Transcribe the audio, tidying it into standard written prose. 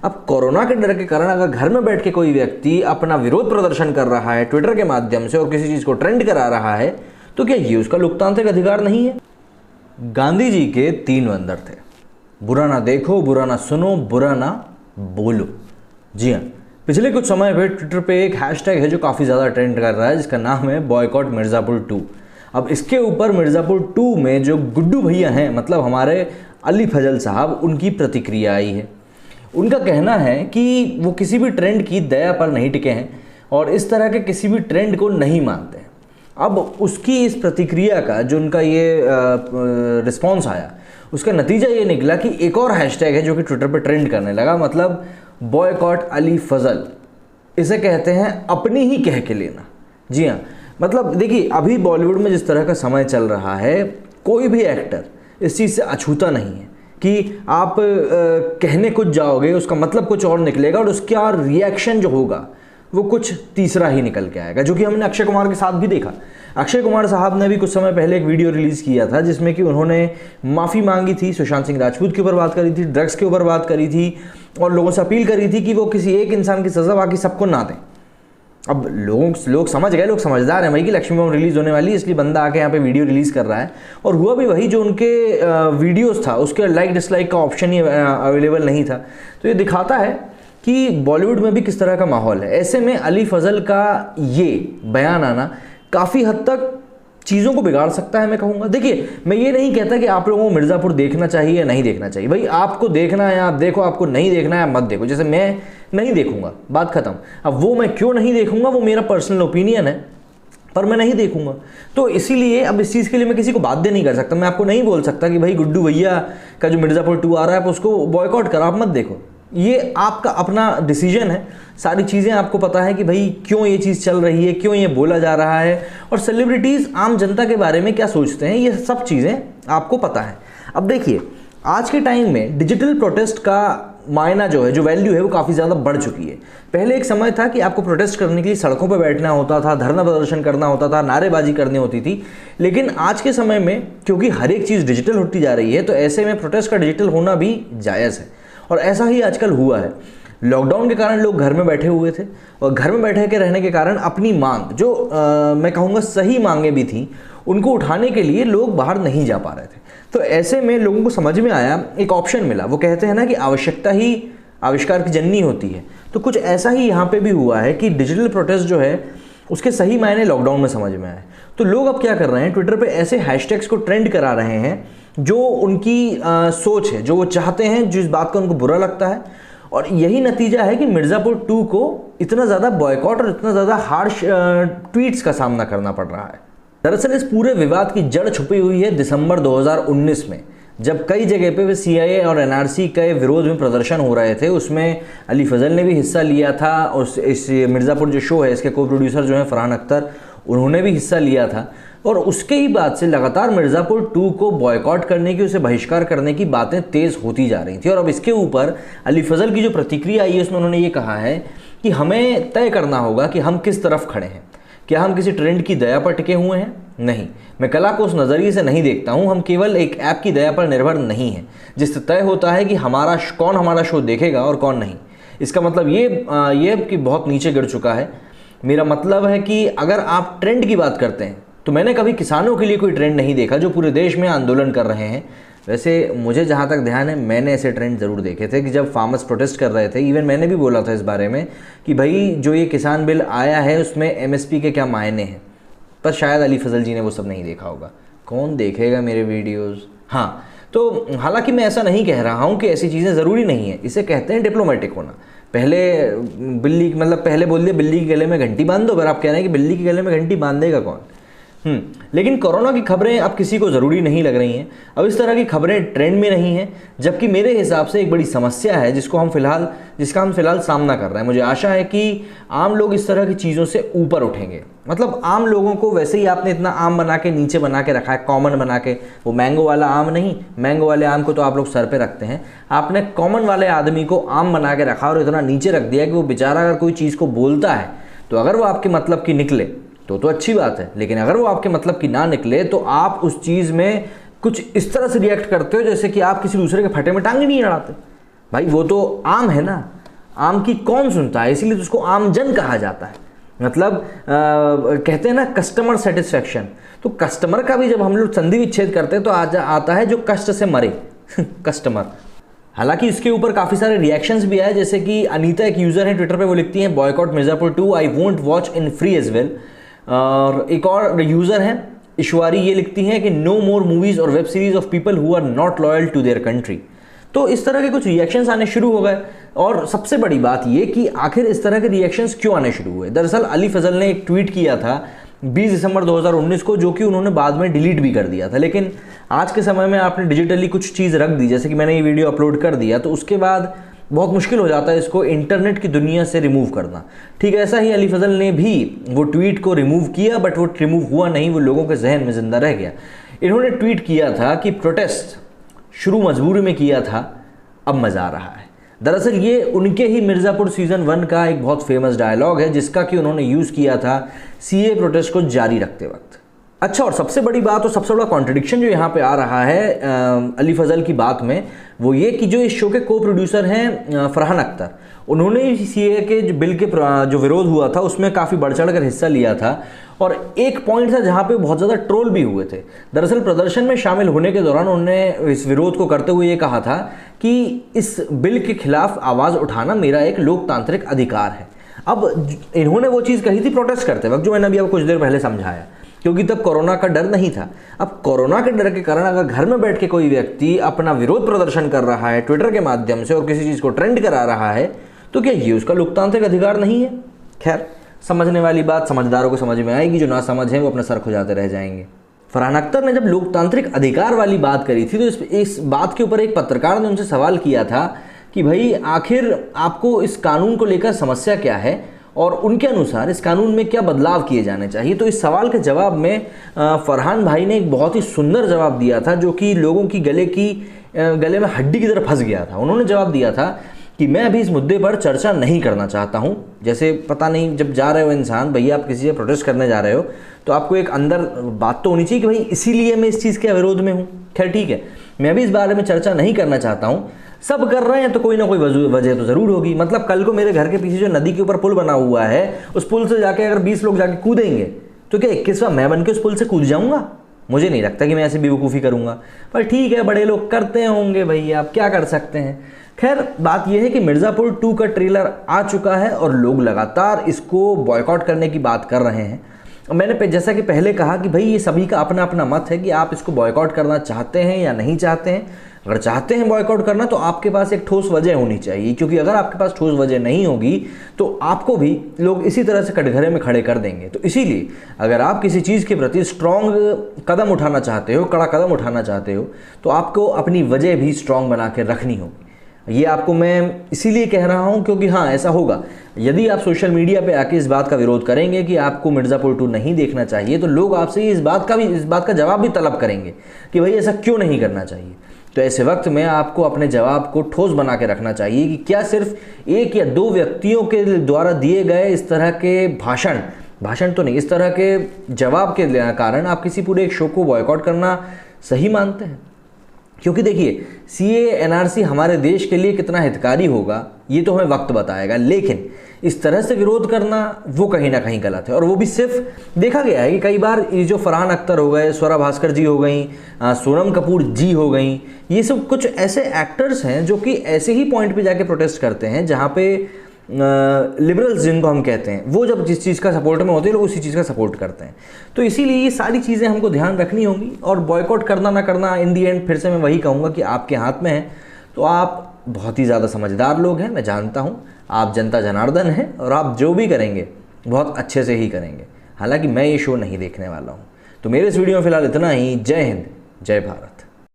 अब कोरोना के डर के कारण अगर घर में बैठ के कोई व्यक्ति अपना विरोध प्रदर्शन कर रहा है ट्विटर के माध्यम से और किसी चीज़ को ट्रेंड करा रहा है, तो क्या ये उसका लोकतांत्रिक अधिकार नहीं है? गांधी जी के 3 बंदर थे, बुरा ना देखो, बुरा ना सुनो, बुरा ना बोलो। जी हाँ, पिछले कुछ समय पे ट्विटर पे एक हैशटैग है जो काफ़ी ज़्यादा ट्रेंड कर रहा है, जिसका नाम है बॉयकॉट मिर्ज़ापुर 2। अब इसके ऊपर मिर्ज़ापुर 2 में जो गुड्डू भैया हैं, मतलब हमारे अली फजल साहब, उनकी प्रतिक्रिया आई है। उनका कहना है कि वो किसी भी ट्रेंड की दया पर नहीं टिके हैं और इस तरह के किसी भी ट्रेंड को नहीं मानते हैं। अब उसकी इस प्रतिक्रिया का जो उनका ये रिस्पॉन्स आया, उसका नतीजा ये निकला कि एक और हैशटैग है जो कि ट्विटर पर ट्रेंड करने लगा, मतलब बॉयकॉट अली फजल। इसे कहते हैं अपनी ही कह के लेना। जी हाँ, मतलब देखिए, अभी बॉलीवुड में जिस तरह का समय चल रहा है, कोई भी एक्टर इस चीज़ से अछूता नहीं है कि आप कहने कुछ जाओगे, उसका मतलब कुछ और निकलेगा और उसका रिएक्शन जो होगा वो कुछ तीसरा ही निकल के आएगा, जो कि हमने अक्षय कुमार के साथ भी देखा। अक्षय कुमार साहब ने भी कुछ समय पहले एक वीडियो रिलीज़ किया था जिसमें कि उन्होंने माफ़ी मांगी थी, सुशांत सिंह राजपूत के ऊपर बात करी थी, ड्रग्स के ऊपर बात करी थी और लोगों से अपील करी थी कि वो किसी एक इंसान की सज़ा बाकी सबको ना दें। अब लोग समझ गए, लोग समझदार हैं भाई कि लक्ष्मी बम रिलीज़ होने वाली है, इसलिए बंदा आके यहाँ पे वीडियो रिलीज़ कर रहा है। और हुआ भी वही, जो उनके वीडियोस था उसके लाइक डिसलाइक का ऑप्शन ही अवेलेबल नहीं था। तो ये दिखाता है कि बॉलीवुड में भी किस तरह का माहौल है। ऐसे में अली फजल का ये बयान आना काफ़ी हद तक चीज़ों को बिगाड़ सकता है, मैं कहूँगा। देखिए, मैं ये नहीं कहता कि आप लोगों को मिर्ज़ापुर देखना चाहिए या नहीं देखना चाहिए। भाई, आपको देखना है आप देखो, आपको नहीं देखना है मत देखो। जैसे मैं नहीं देखूंगा, बात खत्म। अब वो मैं क्यों नहीं देखूंगा, वो मेरा पर्सनल ओपिनियन है, पर मैं नहीं देखूंगा। तो इसीलिए अब इस चीज़ के लिए मैं किसी को बाध्य नहीं कर सकता। मैं आपको नहीं बोल सकता कि भाई गुड्डू भैया का जो मिर्ज़ापुर 2 आ रहा है आप उसको बॉयकॉट करो, आप मत देखो। ये आपका अपना डिसीजन है। सारी चीज़ें आपको पता है कि भाई क्यों ये चीज़ चल रही है, क्यों ये बोला जा रहा है, और सेलिब्रिटीज़ आम जनता के बारे में क्या सोचते हैं, ये सब चीज़ें आपको पता है। अब देखिए, आज के टाइम में डिजिटल प्रोटेस्ट का मायना जो है, जो वैल्यू है, वो काफ़ी ज़्यादा बढ़ चुकी है। पहले एक समय था कि आपको प्रोटेस्ट करने के लिए सड़कों पर बैठना होता था, धरना प्रदर्शन करना होता था, नारेबाजी करनी होती थी। लेकिन आज के समय में क्योंकि हर एक चीज़ डिजिटल होती जा रही है, तो ऐसे में प्रोटेस्ट का डिजिटल होना भी जायज़ है। और ऐसा ही आजकल हुआ है। लॉकडाउन के कारण लोग घर में बैठे हुए थे और घर में बैठे के रहने के कारण अपनी मांग, जो मैं कहूँगा सही मांगे भी थी, उनको उठाने के लिए लोग बाहर नहीं जा पा रहे थे। तो ऐसे में लोगों को समझ में आया, एक ऑप्शन मिला। वो कहते हैं ना कि आवश्यकता ही आविष्कार की जननी होती है। तो कुछ ऐसा ही यहाँ पे भी हुआ है कि डिजिटल प्रोटेस्ट जो है उसके सही मायने लॉकडाउन में समझ में आए। तो लोग अब क्या कर रहे हैं, ट्विटर पे ऐसे हैशटैग्स को ट्रेंड करा रहे हैं जो उनकी सोच है, जो वो चाहते हैं, जिस बात का उनको बुरा लगता है। और यही नतीजा है कि मिर्ज़ापुर 2 को इतना ज़्यादा बॉयकॉट और इतना ज़्यादा हार्श ट्वीट्स का सामना करना पड़ रहा है। दरअसल इस पूरे विवाद की जड़ छुपी हुई है दिसंबर 2019 में, जब कई जगह पे CIA और NRC के विरोध में प्रदर्शन हो रहे थे। उसमें अली फजल ने भी हिस्सा लिया था और इस मिर्ज़ापुर जो शो है, इसके को प्रोड्यूसर जो हैं फरहान अख्तर, उन्होंने भी हिस्सा लिया था। और उसके ही बाद से लगातार मिर्ज़ापुर 2 को बॉयकॉट करने की, उसे बहिष्कार करने की बातें तेज़ होती जा रही थी। और अब इसके ऊपर अली फजल की जो प्रतिक्रिया आई है, उसमें उन्होंने ये कहा है कि हमें तय करना होगा कि हम किस तरफ खड़े हैं। क्या हम किसी ट्रेंड की दया पर टिके हुए हैं? नहीं, मैं कला को उस नज़रिए से नहीं देखता हूँ। हम केवल एक ऐप की दया पर निर्भर नहीं हैं, जिससे तय होता है कि कौन हमारा शो देखेगा और कौन नहीं। इसका मतलब ये कि बहुत नीचे गिर चुका है। मेरा मतलब है कि अगर आप ट्रेंड की बात करते हैं, तो मैंने कभी किसानों के लिए कोई ट्रेंड नहीं देखा जो पूरे देश में आंदोलन कर रहे हैं। वैसे मुझे जहाँ तक ध्यान है, मैंने ऐसे ट्रेंड ज़रूर देखे थे कि जब फार्मर्स प्रोटेस्ट कर रहे थे, इवन मैंने भी बोला था इस बारे में कि भाई जो ये किसान बिल आया है उसमें MSP के क्या मायने हैं। पर शायद अली फजल जी ने वो सब नहीं देखा होगा। कौन देखेगा मेरे वीडियोस? हाँ, तो हालांकि मैं ऐसा नहीं कह रहा हूँ कि ऐसी चीज़ें ज़रूरी नहीं है। इसे कहते हैं डिप्लोमेटिक होना। पहले बोल दिया बिल्ली के गले में घंटी बांध दो, पर आप कह रहे हैं कि बिल्ली के गले में घंटी बांधेगा कौन? लेकिन कोरोना की खबरें अब किसी को ज़रूरी नहीं लग रही हैं। अब इस तरह की खबरें ट्रेंड में नहीं हैं, जबकि मेरे हिसाब से एक बड़ी समस्या है जिसका हम फिलहाल सामना कर रहे हैं। मुझे आशा है कि आम लोग इस तरह की चीज़ों से ऊपर उठेंगे। मतलब आम लोगों को वैसे ही आपने इतना आम बना के नीचे बना के रखा है, कॉमन बना के। वो मैंगो वाला आम नहीं, मैंगो वाले आम को तो आप लोग सर पे रखते हैं। आपने कॉमन वाले आदमी को आम बना के रखा और इतना नीचे रख दिया कि वो बेचारा अगर कोई चीज़ को बोलता है तो अगर वो आपके मतलब की निकले तो अच्छी बात है, लेकिन अगर वो आपके मतलब की ना निकले तो आप उस चीज़ में कुछ इस तरह से रिएक्ट करते हो जैसे कि आप किसी दूसरे के फटे में टांग नहीं अड़ाते। भाई वो तो आम है ना, आम की कौन सुनता है, इसीलिए तो उसको आमजन कहा जाता है। मतलब कहते हैं ना कस्टमर सेटिस्फेक्शन, तो कस्टमर का भी जब हम लोग संधि विच्छेद करते हैं तो आता है जो कष्ट से मरे कस्टमर। हालांकि इसके ऊपर काफ़ी सारे रिएक्शंस भी आए, जैसे कि अनीता एक यूज़र है ट्विटर पे, वो लिखती हैं boycott Mirzapur 2, I won't watch in free as well. और एक और यूज़र है ईश्वरी, ये लिखती हैं कि नो मोर मूवीज़ और web series of people who are not loyal to their country. तो इस तरह के कुछ रिएक्शंस आने शुरू हो गए। और सबसे बड़ी बात ये कि आखिर इस तरह के रिएक्शंस क्यों आने शुरू हुए। दरअसल अली फजल ने एक ट्वीट किया था 20 दिसंबर 2019 को, जो कि उन्होंने बाद में डिलीट भी कर दिया था। लेकिन आज के समय में आपने डिजिटली कुछ चीज़ रख दी, जैसे कि मैंने ये वीडियो अपलोड कर दिया, तो उसके बाद बहुत मुश्किल हो जाता है इसको इंटरनेट की दुनिया से रिमूव करना। ठीक ऐसा ही अली फजल ने भी वो ट्वीट को रिमूव किया, बट वो रिमूव हुआ नहीं, वो लोगों के जहन में ज़िंदा रह गया। इन्होंने ट्वीट किया था कि प्रोटेस्ट शुरू मजबूरी में किया था, अब मज़ा आ रहा है। दरअसल ये उनके ही मिर्ज़ापुर सीज़न 1 का एक बहुत फेमस डायलॉग है, जिसका कि उन्होंने यूज़ किया था सीए प्रोटेस्ट को जारी रखते वक्त। अच्छा, और सबसे बड़ी बात और सबसे बड़ा कॉन्ट्रडिक्शन जो यहाँ पे आ रहा है अली फजल की बात में, वो ये कि जो इस शो के को प्रोड्यूसर हैं फरहान अख्तर, उन्होंने सीए के जो बिल के जो विरोध हुआ था उसमें काफ़ी बढ़ चढ़ कर हिस्सा लिया था। और एक पॉइंट था जहाँ पे बहुत ज़्यादा ट्रोल भी हुए थे। दरअसल प्रदर्शन में शामिल होने के दौरान उन्होंने इस विरोध को करते हुए ये कहा था कि इस बिल के खिलाफ आवाज़ उठाना मेरा एक लोकतांत्रिक अधिकार है। अब इन्होंने वो चीज़ कही थी प्रोटेस्ट करते वक्त, जो मैंने अभी आपको कुछ देर पहले समझाया, क्योंकि तब कोरोना का डर नहीं था। अब कोरोना के डर के कारण अगर घर में बैठ के कोई व्यक्ति अपना विरोध प्रदर्शन कर रहा है ट्विटर के माध्यम से और किसी चीज़ को ट्रेंड करा रहा है, तो क्या ये उसका लोकतांत्रिक अधिकार नहीं है? खैर, समझने वाली बात समझदारों को समझ में आएगी, जो ना समझ है वो अपना सर खुजाते रह जाएंगे। फरहान अख्तर ने जब लोकतांत्रिक अधिकार वाली बात करी थी, तो इस बात के ऊपर एक पत्रकार ने उनसे सवाल किया था कि भाई आखिर आपको इस कानून को लेकर समस्या क्या है और उनके अनुसार इस कानून में क्या बदलाव किए जाने चाहिए। तो इस सवाल के जवाब में फरहान भाई ने एक बहुत ही सुंदर जवाब दिया था, जो कि लोगों की गले में हड्डी की तरह फंस गया था। उन्होंने जवाब दिया था कि मैं अभी इस मुद्दे पर चर्चा नहीं करना चाहता हूं। जैसे पता नहीं, जब जा रहे हो इंसान, भैया आप किसी से प्रोटेस्ट करने जा रहे हो, तो आपको एक अंदर बात तो होनी चाहिए कि भाई इसीलिए मैं इस चीज़ के विरोध में हूँ। खैर ठीक है, मैं अभी इस बारे में चर्चा नहीं करना चाहता हूँ। सब कर रहे हैं तो कोई ना कोई वजह तो ज़रूर होगी। मतलब कल को मेरे घर के पीछे जो नदी के ऊपर पुल बना हुआ है, उस पुल से जाके अगर 20 लोग जाके कूदेंगे, तो क्या 21वां मैं बन के उस पुल से कूद जाऊँगा? मुझे नहीं लगता कि मैं ऐसे बेवकूफ़ी करूँगा, पर ठीक है, बड़े लोग करते होंगे भैया, आप क्या कर सकते हैं। खैर, बात यह है कि मिर्ज़ापुर 2 का ट्रेलर आ चुका है और लोग लगातार इसको बॉयकॉट करने की बात कर रहे हैं। और मैंने जैसा कि पहले कहा कि भाई ये सभी का अपना अपना मत है कि आप इसको बॉयकॉट करना चाहते हैं या नहीं चाहते हैं। अगर चाहते हैं बॉयकॉट करना, तो आपके पास एक ठोस वजह होनी चाहिए, क्योंकि अगर आपके पास ठोस वजह नहीं होगी तो आपको भी लोग इसी तरह से कटघरे में खड़े कर देंगे। तो इसीलिए अगर आप किसी चीज़ के प्रति स्ट्रॉन्ग कदम उठाना चाहते हो, कड़ा कदम उठाना चाहते हो, तो आपको अपनी वजह भी स्ट्रॉन्ग बना के रखनी होगी। ये आपको मैं इसीलिए कह रहा हूँ क्योंकि हाँ, ऐसा होगा, यदि आप सोशल मीडिया पे आके इस बात का विरोध करेंगे कि आपको मिर्ज़ापुर 2 नहीं देखना चाहिए, तो लोग आपसे इस बात का जवाब भी तलब करेंगे कि भाई ऐसा क्यों नहीं करना चाहिए। तो ऐसे वक्त में आपको अपने जवाब को ठोस बना के रखना चाहिए कि क्या सिर्फ 1 या 2 व्यक्तियों के द्वारा दिए गए इस तरह के भाषण तो नहीं, इस तरह के जवाब के कारण आप किसी पूरे एक शो को बॉयकॉट करना सही मानते हैं? क्योंकि देखिए, सीए एनआरसी हमारे देश के लिए कितना हितकारी होगा ये तो हमें वक्त बताएगा, लेकिन इस तरह से विरोध करना वो कहीं ना कहीं गलत है। और वो भी सिर्फ देखा गया है कि कई बार ये जो फरहान अख्तर हो गए, स्वरा भास्कर जी हो गई, सोनम कपूर जी हो गई, ये सब कुछ ऐसे एक्टर्स हैं जो कि ऐसे ही पॉइंट पे जाके प्रोटेस्ट करते हैं जहाँ पे लिबरल्स जिनको हम कहते हैं, वो जब जिस चीज़ का सपोर्ट में होते हैं, लोग उसी चीज़ का सपोर्ट करते हैं। तो इसीलिए ये सारी चीज़ें हमको ध्यान रखनी होंगी। और बॉयकॉट करना ना करना, इन दी एंड फिर से मैं वही कहूँगा कि आपके हाथ में है। तो आप बहुत ही ज़्यादा समझदार लोग हैं, मैं जानता हूँ, आप जनता जनार्दन हैं और आप जो भी करेंगे बहुत अच्छे से ही करेंगे। हालांकि मैं ये शो नहीं देखने वाला हूँ। तो मेरे इस वीडियो में फ़िलहाल इतना ही। जय हिंद, जय भारत।